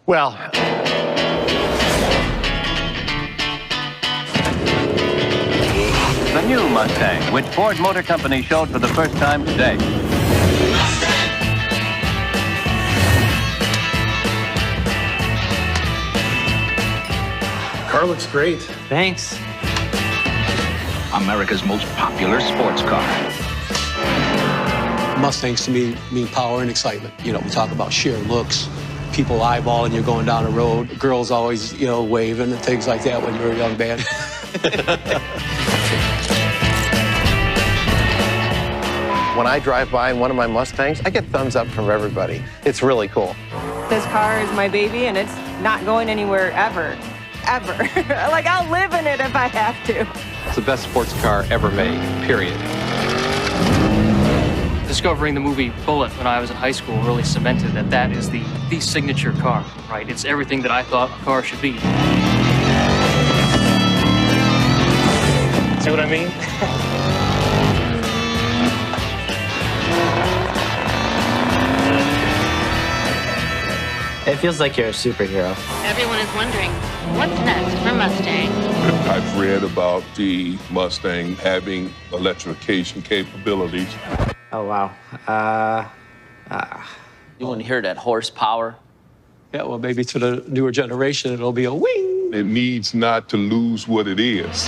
Well, the new Mustang, which Ford Motor Company showed for the first time today. car looks great. Thanks. America's most popular sports car. Mustangs to me mean power and excitement. You know, we talk about sheer looks, people eyeballing you going down the road, girls always, you know, waving and things like that when you're a young man. When I drive by in one of my Mustangs, I get thumbs up from everybody. It's really cool. This car is my baby, and it's not going anywhere ever. Ever. Like, I'll live in it if I have to. It's the best sports car ever made, period. Discovering the movie Bullet when I was in high school really cemented that that is the signature car, right? It's everything that I thought a car should be. See what I mean? It feels like you're a superhero. Everyone is wondering, what's next for Mustang? I've read about the Mustang having electrification capabilities. Oh, wow. You want to hear that horsepower? Yeah, well, maybe to the newer generation, it'll be a wing. It needs not to lose what it is.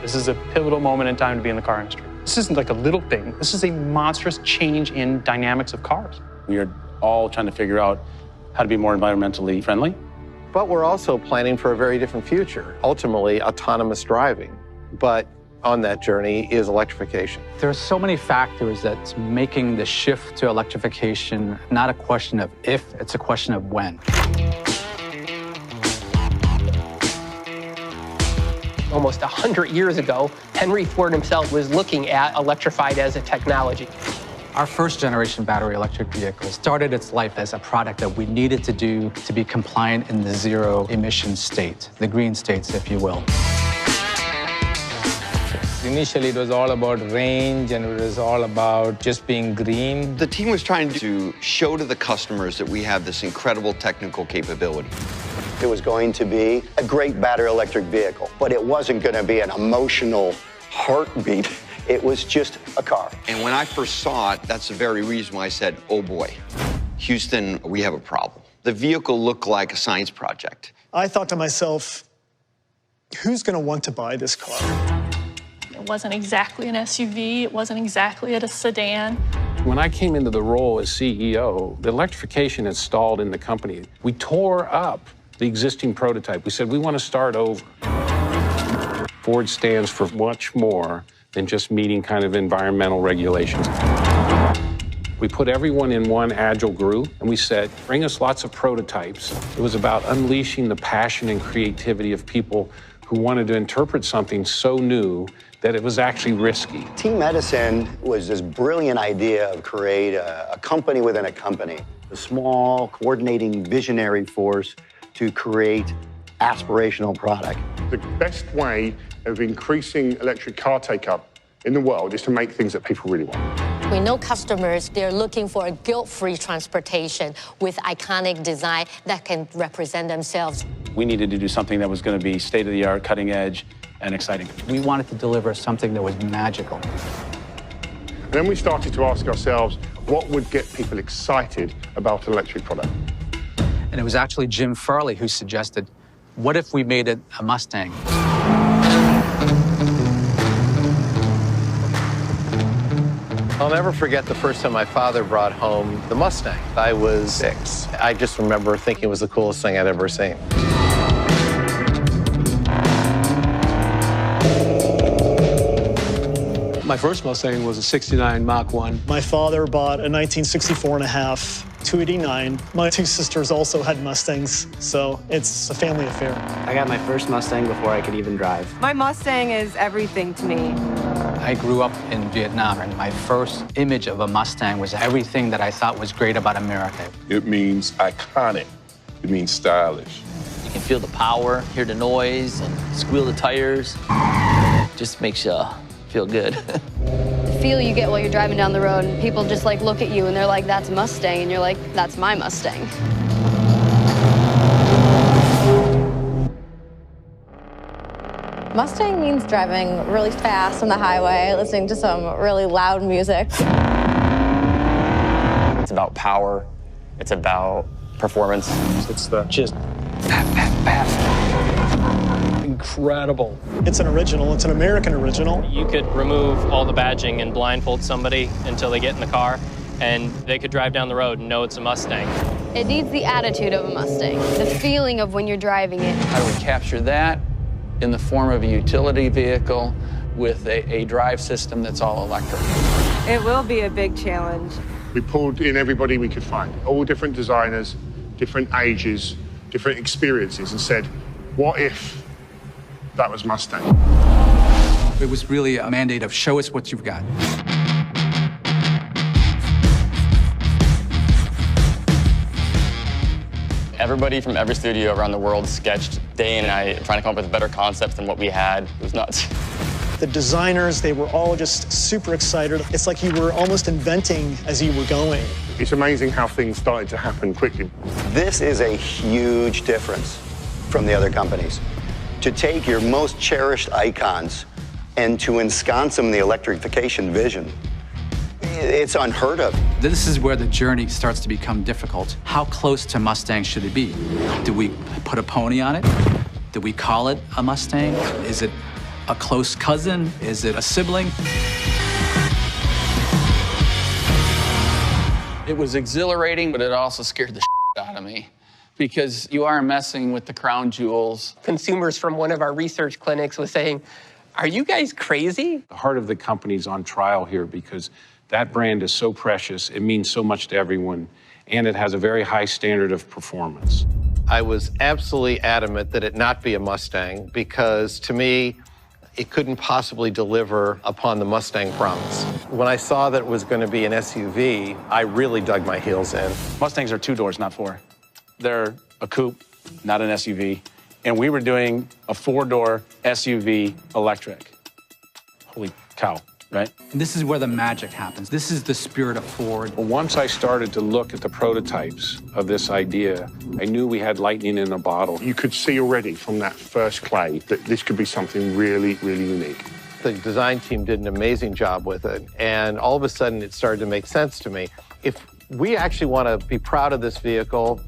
This is a pivotal moment in time to be in the car industry. This isn't like a little thing. This is a monstrous change in dynamics of cars. We are all trying to figure out how to be more environmentally friendly. But we're also planning for a very different future, ultimately autonomous driving. But on that journey is electrification. There are so many factors that's making the shift to electrification not a question of if, it's a question of when. Almost 100 years ago, Henry Ford himself was looking at electrified as a technology. Our first generation battery electric vehicle started its life as a product that we needed to do to be compliant in the zero emission state, the green states, if you will. Initially, it was all about range, and it was all about just being green. The team was trying to show to the customers that we have this incredible technical capability. It was going to be a great battery electric vehicle, but it wasn't going to be an emotional heartbeat. It was just a car. And when I first saw it, that's the very reason why I said, oh boy, Houston, we have a problem. The vehicle looked like a science project. I thought to myself, who's going to want to buy this car? It wasn't exactly an SUV. It wasn't exactly a sedan. When I came into the role as CEO, the electrification had stalled in the company. We tore up the existing prototype. We said, we want to start over. Ford stands for much more than just meeting kind of environmental regulations. We put everyone in one agile group, and we said, bring us lots of prototypes. It was about unleashing the passion and creativity of people who wanted to interpret something so new that it was actually risky. Team Edison was this brilliant idea of create a company within a company, a small, coordinating, visionary force to create aspirational product. The best way of increasing electric car take-up in the world is to make things that people really want. We know customers, they're looking for a guilt-free transportation with iconic design that can represent themselves. We needed to do something that was going to be state-of-the-art, cutting edge, and exciting. We wanted to deliver something that was magical. And then we started to ask ourselves, what would get people excited about an electric product? And it was actually Jim Farley who suggested, what if we made it a Mustang? I'll never forget the first time my father brought home the Mustang. I was 6. I just remember thinking it was the coolest thing I'd ever seen. My first Mustang was a 69 Mach-1. My father bought a 1964 and a half 289. My 2 sisters also had Mustangs, so it's a family affair. I got my first Mustang before I could even drive. My Mustang is everything to me. I grew up in Vietnam, and my first image of a Mustang was everything that I thought was great about America. It means iconic. It means stylish. You can feel the power, hear the noise, and squeal the tires. Just makes you feel good. The feel you get while you're driving down the road, and people just like look at you and they're like, that's a Mustang, and you're like, that's my Mustang. Mustang means driving really fast on the highway, listening to some really loud music. It's about power. It's about performance. It's the just incredible. It's an original. It's an American original. You could remove all the badging and blindfold somebody until they get in the car, and they could drive down the road and know it's a Mustang. It needs the attitude of a Mustang, the feeling of when you're driving it. How do we capture that in the form of a utility vehicle with a drive system that's all electric? It will be a big challenge. We pulled in everybody we could find, all different designers, different ages, different experiences, and said, what if that was Mustang? It was really a mandate of show us what you've got. Everybody from every studio around the world sketched day and night, trying to come up with better concepts than what we had. It was nuts. The designers, they were all just super excited. It's like you were almost inventing as you were going. It's amazing how things started to happen quickly. This is a huge difference from the other companies. To take your most cherished icons and to ensconce them in the electrification vision, it's unheard of. This is where the journey starts to become difficult. How close to Mustang should it be? Do we put a pony on it? Do we call it a Mustang? Is it a close cousin? Is it a sibling? It was exhilarating, but it also scared the shit out of me because you are messing with the crown jewels. Consumers from one of our research clinics was saying, are you guys crazy? The heart of the company's on trial here because that brand is so precious, it means so much to everyone, and it has a very high standard of performance. I was absolutely adamant that it not be a Mustang because, to me, it couldn't possibly deliver upon the Mustang promise. When I saw that it was going to be an SUV, I really dug my heels in. Mustangs are 2 doors, not 4. They're a coupe, not an SUV. And we were doing a 4-door SUV electric. Holy cow, right? This is where the magic happens. This is the spirit of Ford. Well, once I started to look at the prototypes of this idea, I knew we had lightning in a bottle. You could see already from that first clay that this could be something really, really unique. The design team did an amazing job with it, and all of a sudden it started to make sense to me. If we actually want to be proud of this vehicle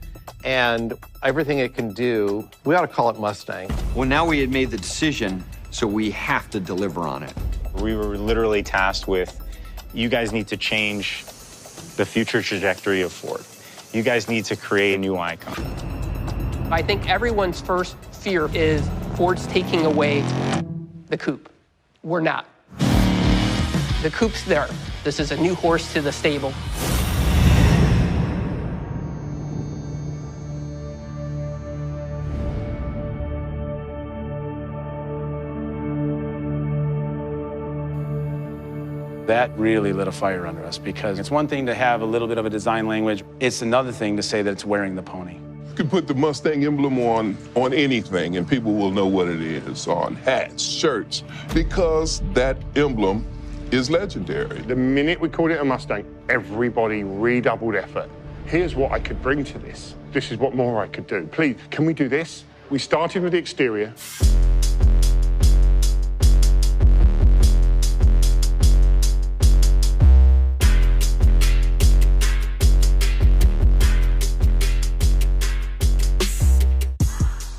and everything it can do, we ought to call it Mustang. Well, now we had made the decision, so we have to deliver on it. We were literally tasked with, you guys need to change the future trajectory of Ford. You guys need to create a new icon. I think everyone's first fear is Ford's taking away the coupe. We're not. The coupe's there. This is a new horse to the stable. That really lit a fire under us because it's one thing to have a little bit of a design language. It's another thing to say that it's wearing the pony. You can put the Mustang emblem on anything and people will know what it is, on hats, shirts, because that emblem is legendary. The minute we called it a Mustang, everybody redoubled effort. Here's what I could bring to this. This is what more I could do. Please, can we do this? We started with the exterior.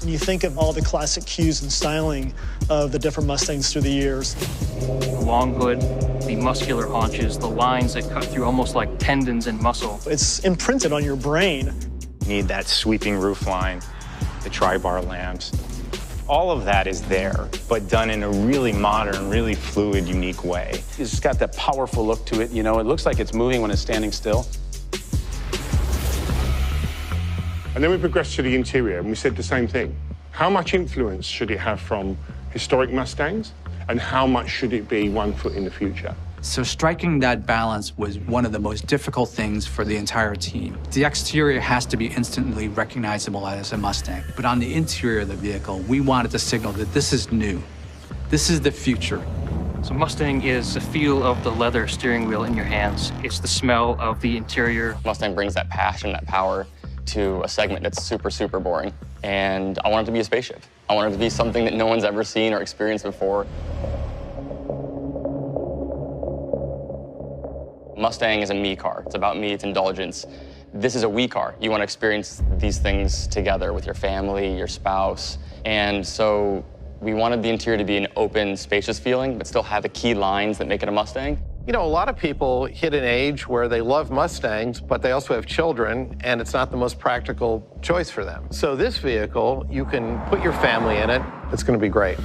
You think of all the classic cues and styling of the different Mustangs through the years. The long hood, the muscular haunches, the lines that cut through almost like tendons and muscle. It's imprinted on your brain. You need that sweeping roof line, the tri-bar lamps. All of that is there, but done in a really modern, really fluid, unique way. It's just got that powerful look to it, you know? It looks like it's moving when it's standing still. And then we progressed to the interior and we said the same thing. How much influence should it have from historic Mustangs and how much should it be 1 foot in the future? So striking that balance was one of the most difficult things for the entire team. The exterior has to be instantly recognizable as a Mustang, but on the interior of the vehicle, we wanted to signal that this is new. This is the future. So Mustang is the feel of the leather steering wheel in your hands. It's the smell of the interior. Mustang brings that passion, that power to a segment that's super, super boring. And I want it to be a spaceship. I want it to be something that no one's ever seen or experienced before. Mustang is a me car. It's about me, it's indulgence. This is a we car. You want to experience these things together with your family, your spouse. And so we wanted the interior to be an open, spacious feeling, but still have the key lines that make it a Mustang. You know, a lot of people hit an age where they love Mustangs, but they also have children, and it's not the most practical choice for them. So this vehicle, you can put your family in it. It's going to be great.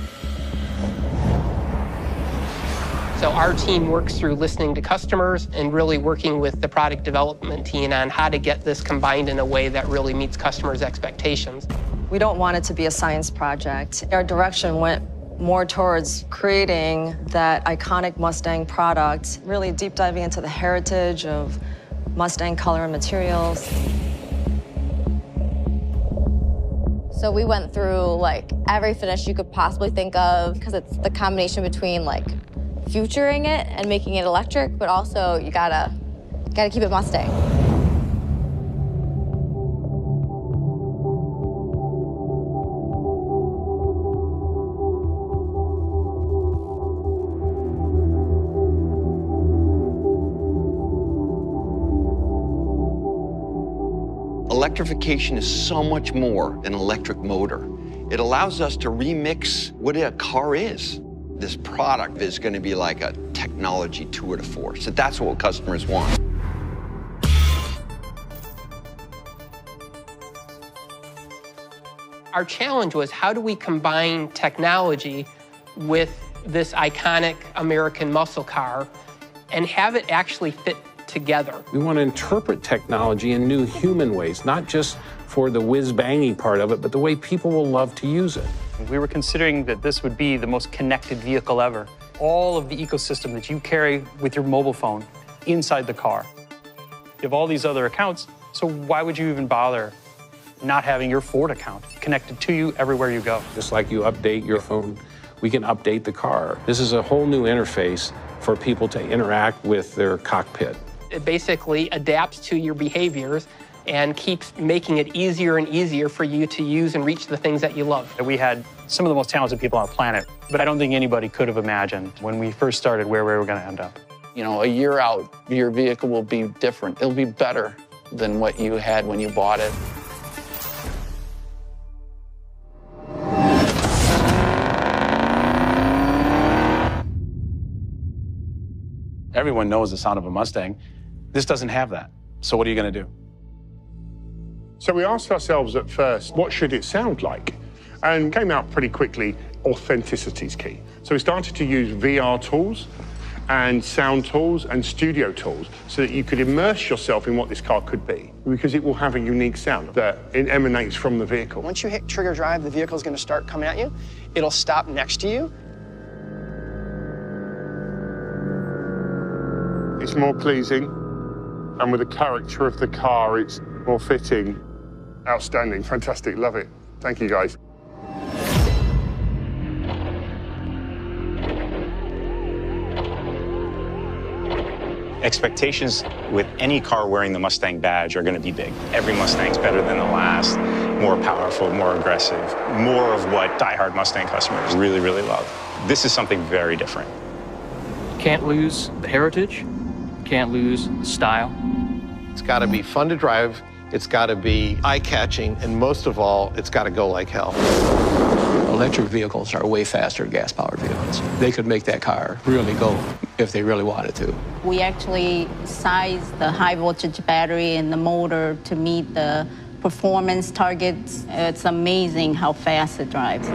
So our team works through listening to customers and really working with the product development team on how to get this combined in a way that really meets customers' expectations. We don't want it to be a science project. Our direction went more towards creating that iconic Mustang product, really deep diving into the heritage of Mustang color and materials. So we went through like every finish you could possibly think of, because it's the combination between like futuring it and making it electric, but also you gotta keep it Mustang. Electrification is so much more than an electric motor. It allows us to remix what a car is. This product is going to be like a technology tour de force. That's what customers want. Our challenge was, how do we combine technology with this iconic American muscle car and have it actually fit together? We want to interpret technology in new human ways, not just for the whiz-bangy part of it, but the way people will love to use it. We were considering that this would be the most connected vehicle ever. All of the ecosystem that you carry with your mobile phone inside the car. You have all these other accounts, so why would you even bother not having your Ford account connected to you everywhere you go? Just like you update your phone, we can update the car. This is a whole new interface for people to interact with their cockpit. It basically adapts to your behaviors and keeps making it easier and easier for you to use and reach the things that you love. We had some of the most talented people on the planet, but I don't think anybody could have imagined when we first started where we were going to end up. You know, a year out, your vehicle will be different. It'll be better than what you had when you bought it. Everyone knows the sound of a Mustang. This doesn't have that. So what are you going to do? So we asked ourselves at first, what should it sound like? And came out pretty quickly, authenticity is key. So we started to use VR tools and sound tools and studio tools so that you could immerse yourself in what this car could be, because it will have a unique sound that it emanates from the vehicle. Once you hit trigger drive, the vehicle is going to start coming at you. It'll stop next to you. It's more pleasing, and with the character of the car, it's more fitting. Outstanding, fantastic, love it. Thank you, guys. Expectations with any car wearing the Mustang badge are going to be big. Every Mustang's better than the last, more powerful, more aggressive, more of what diehard Mustang customers really, really love. This is something very different. Can't lose the heritage, can't lose the style. It's got to be fun to drive, it's got to be eye-catching, and most of all, it's got to go like hell. Electric vehicles are way faster than gas-powered vehicles. They could make that car really go if they really wanted to. We actually sized the high-voltage battery and the motor to meet the performance targets. It's amazing how fast it drives.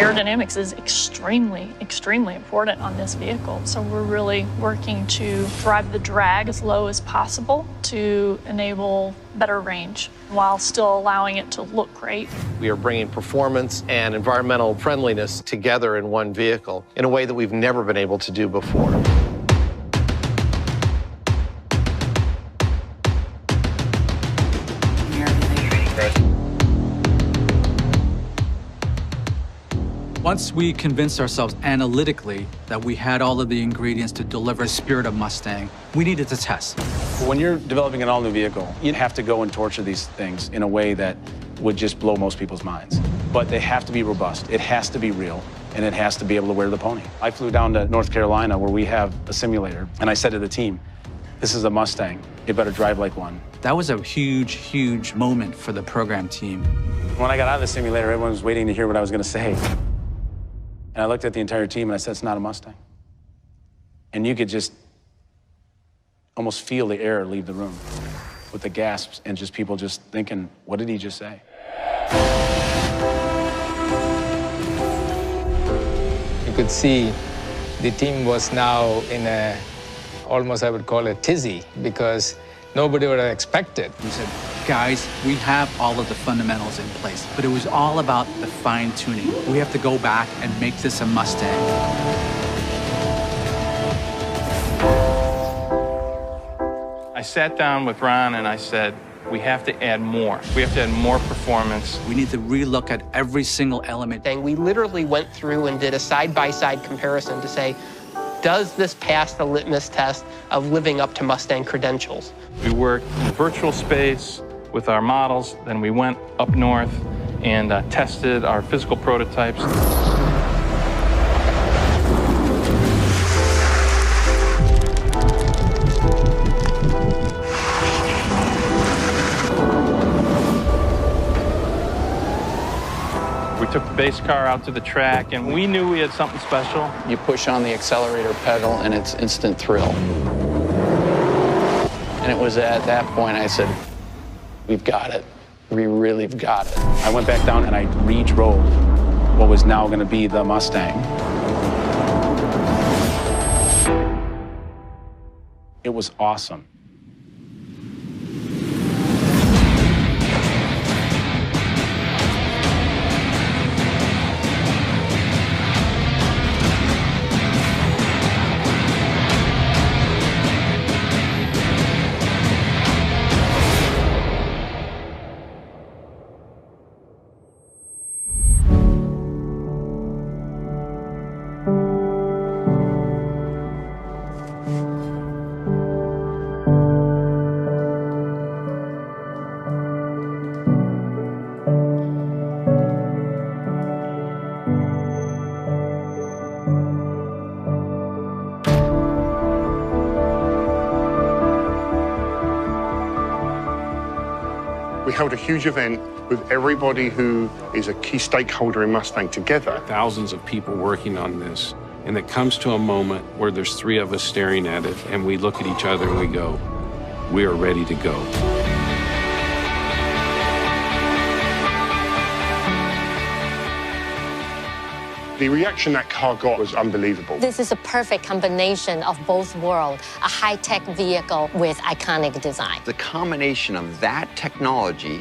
Air aerodynamics is extremely, extremely important on this vehicle. So we're really working to drive the drag as low as possible to enable better range while still allowing it to look great. We are bringing performance and environmental friendliness together in one vehicle in a way that we've never been able to do before. Once we convinced ourselves analytically that we had all of the ingredients to deliver the spirit of Mustang, we needed to test. When you're developing an all-new vehicle, you have to go and torture these things in a way that would just blow most people's minds. But they have to be robust, it has to be real, and it has to be able to wear the pony. I flew down to North Carolina where we have a simulator, and I said to the team, this is a Mustang, it better drive like one. That was a huge, huge moment for the program team. When I got out of the simulator, everyone was waiting to hear what I was going to say. And I looked at the entire team and I said, it's not a Mustang. And you could just almost feel the air leave the room with the gasps and just people just thinking, what did he just say? You could see the team was now in a, almost I would call it tizzy, because nobody would have expected. We said, guys, we have all of the fundamentals in place, but it was all about the fine tuning. We have to go back and make this a Mustang. I sat down with Ron and I said, we have to add more. We have to add more performance. We need to relook at every single element. And we literally went through and did a side-by-side comparison to say, does this pass the litmus test of living up to Mustang credentials? We worked in virtual space with our models, then we went up north and tested our physical prototypes. We took the base car out to the track and we knew we had something special. You push on the accelerator pedal and it's instant thrill. And it was at that point I said, we've got it. We really have got it. I went back down and I re-drove what was now going to be the Mustang. It was awesome. We held a huge event with everybody who is a key stakeholder in Mustang together. Thousands of people working on this, and it comes to a moment where there's three of us staring at it, and we look at each other and we go, we are ready to go. The reaction that car got was unbelievable. This is a perfect combination of both worlds, a high-tech vehicle with iconic design. The combination of that technology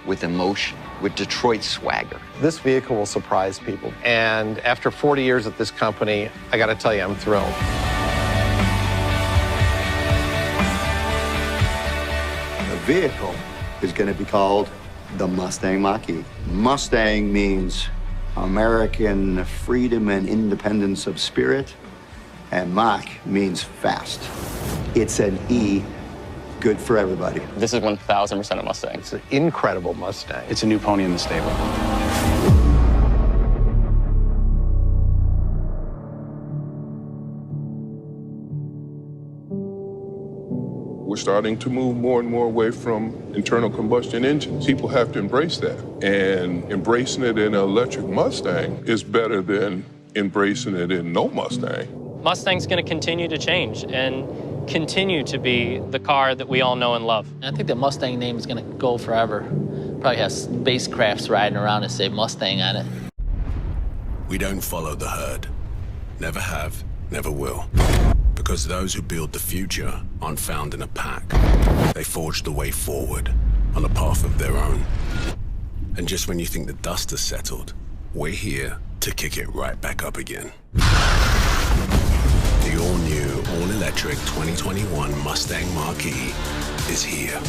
with emotion, with Detroit swagger. This vehicle will surprise people. And after 40 years at this company, I got to tell you, I'm thrilled. The vehicle is going to be called the Mustang Mach-E. Mustang means American freedom and independence of spirit, and Mach means fast. It's an E, good for everybody. This is 1,000% a Mustang. It's an incredible Mustang. It's a new pony in the stable. We're starting to move more and more away from internal combustion engines. People have to embrace that. And embracing it in an electric Mustang is better than embracing it in no Mustang. Mustang's going to continue to change and continue to be the car that we all know and love. I think the Mustang name is going to go forever. Probably have spacecrafts riding around and say Mustang on it. We don't follow the herd. Never have, never will. Because those who build the future aren't found in a pack. They forge the way forward on a path of their own. And just when you think the dust has settled, we're here to kick it right back up again. The all-new, all-electric 2021 Mustang Mach-E is here.